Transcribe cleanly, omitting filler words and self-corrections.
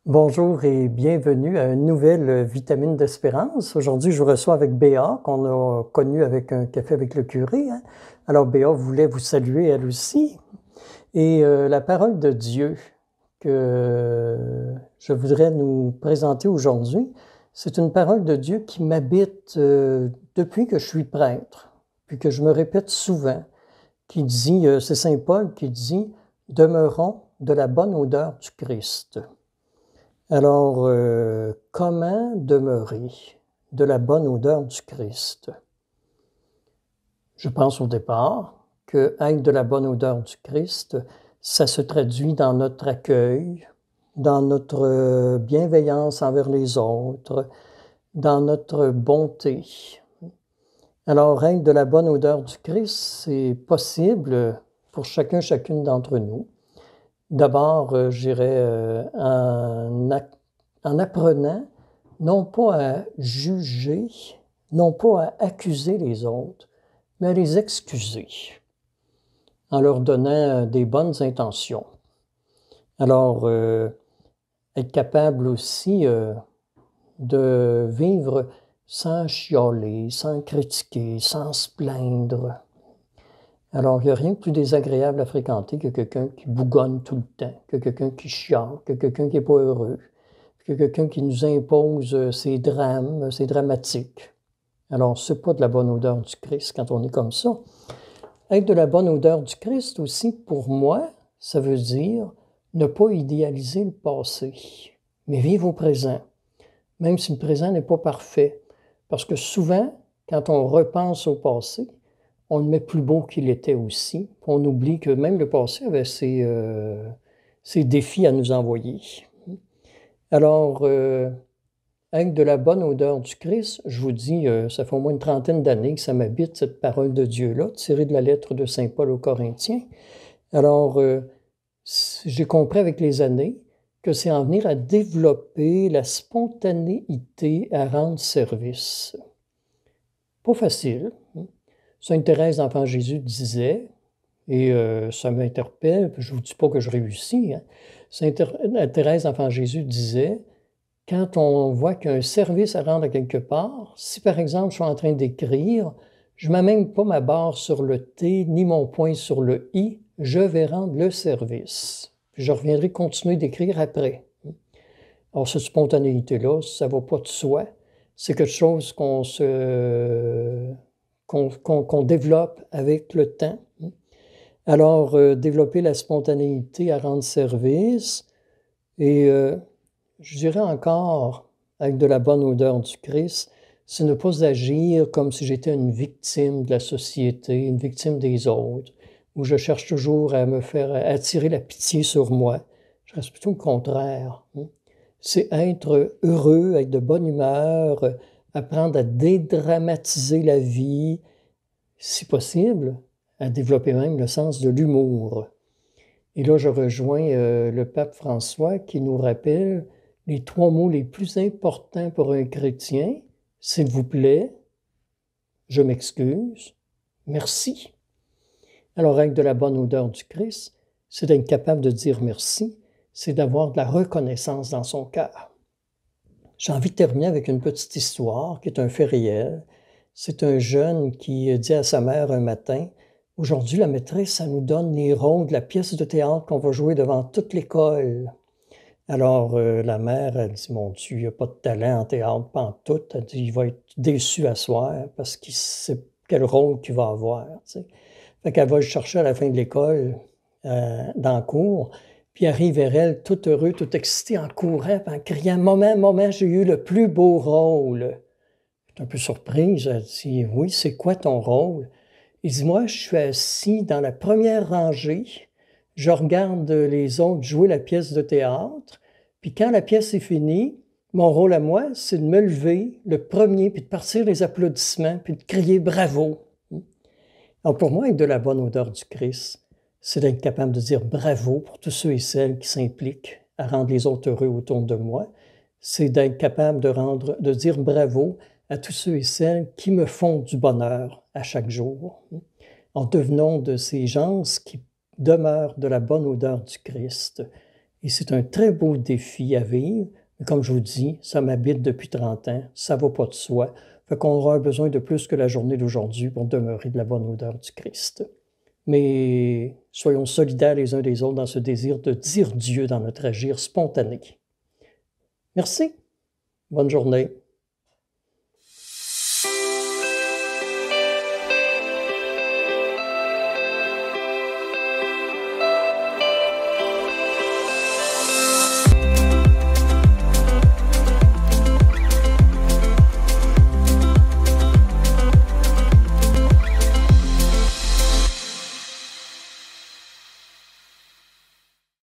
Bonjour et bienvenue à une nouvelle Vitamine d'Espérance. Aujourd'hui, je vous reçois avec Béa, qu'on a connue avec un café avec le curé, hein. Alors, Béa voulait vous saluer elle aussi. Et la parole de Dieu que je voudrais nous présenter aujourd'hui, c'est une parole de Dieu qui m'habite depuis que je suis prêtre, puis que je me répète souvent, qui dit, c'est Saint Paul qui dit « Demeurons de la bonne odeur du Christ ». Alors, comment demeurer de la bonne odeur du Christ? Je pense au départ que être de la bonne odeur du Christ, ça se traduit dans notre accueil, dans notre bienveillance envers les autres, dans notre bonté. Alors, être de la bonne odeur du Christ, c'est possible pour chacune d'entre nous. D'abord, je dirais, en apprenant non pas à juger, non pas à accuser les autres, mais à les excuser, en leur donnant des bonnes intentions. Alors, être capable aussi de vivre sans chialer, sans critiquer, sans se plaindre. Alors, il n'y a rien de plus désagréable à fréquenter que quelqu'un qui bougonne tout le temps, que quelqu'un qui chiale, que quelqu'un qui n'est pas heureux, que quelqu'un qui nous impose ses drames, ses dramatiques. Alors, c'est pas de la bonne odeur du Christ quand on est comme ça. Être de la bonne odeur du Christ aussi, pour moi, ça veut dire ne pas idéaliser le passé, mais vivre au présent, même si le présent n'est pas parfait. Parce que souvent, quand on repense au passé, on le met plus beau qu'il était aussi. On oublie que même le passé avait ses défis à nous envoyer. Alors, avec de la bonne odeur du Christ, je vous dis, ça fait au moins une trentaine d'années que ça m'habite, cette parole de Dieu-là, tirée de la lettre de Saint Paul aux Corinthiens. Alors, j'ai compris avec les années que c'est en venir à développer la spontanéité à rendre service. Pas facile. Sainte Thérèse d'Enfant Jésus disait, et ça m'interpelle, je ne vous dis pas que je réussis, hein. Sainte Thérèse d'Enfant Jésus disait, quand on voit qu'il y a un service à rendre à quelque part, si par exemple je suis en train d'écrire, je ne m'amène pas ma barre sur le T, ni mon point sur le I, je vais rendre le service. Puis je reviendrai continuer d'écrire après. Alors cette spontanéité-là, ça ne va pas de soi. C'est quelque chose qu'on développe avec le temps. Alors, développer la spontanéité à rendre service et je dirais encore, avec de la bonne odeur du Christ, c'est ne pas agir comme si j'étais une victime de la société, une victime des autres, où je cherche toujours à me faire attirer la pitié sur moi. Je reste plutôt le contraire. C'est être heureux, avec de bonne humeur, apprendre à dédramatiser la vie, si possible, à développer même le sens de l'humour. Et là, je rejoins le pape François qui nous rappelle les 3 mots les plus importants pour un chrétien, s'il vous plaît, je m'excuse, merci. Alors, avec de la bonne odeur du Christ, c'est d'être capable de dire merci, c'est d'avoir de la reconnaissance dans son cœur. J'ai envie de terminer avec une petite histoire qui est un fait réel. C'est un jeune qui dit à sa mère un matin, « Aujourd'hui, la maîtresse, elle nous donne les rôles de la pièce de théâtre qu'on va jouer devant toute l'école. » Alors, la mère, elle dit, « Mon Dieu, il n'y a pas de talent en théâtre, pantoute. » Elle dit, « Il va être déçu à soir parce qu'il sait quel rôle qu'il va avoir. » Tu sais. Fait qu'elle va le chercher à la fin de l'école, dans le cours, puis il arrive vers elle, tout heureux, tout excité, en courant, puis en criant, « Maman, j'ai eu le plus beau rôle. » Je suis un peu surprise. Elle dit, « Oui, c'est quoi ton rôle? » Il dit, « Moi, je suis assis dans la première rangée, je regarde les autres jouer la pièce de théâtre, puis quand la pièce est finie, mon rôle à moi, c'est de me lever le premier, puis de partir les applaudissements, puis de crier bravo. » Alors pour moi, avec de la bonne odeur du Christ, c'est d'être capable de dire bravo pour tous ceux et celles qui s'impliquent à rendre les autres heureux autour de moi. C'est d'être capable de dire bravo à tous ceux et celles qui me font du bonheur à chaque jour. En devenant de ces gens qui demeurent de la bonne odeur du Christ Et c'est un très beau défi à vivre. Mais comme je vous dis, ça m'habite depuis 30 ans, ça ne va pas de soi. Fait qu'on aura besoin de plus que la journée d'aujourd'hui pour demeurer de la bonne odeur du Christ. Mais soyons solidaires les uns des autres dans ce désir de dire Dieu dans notre agir spontané. Merci. Bonne journée.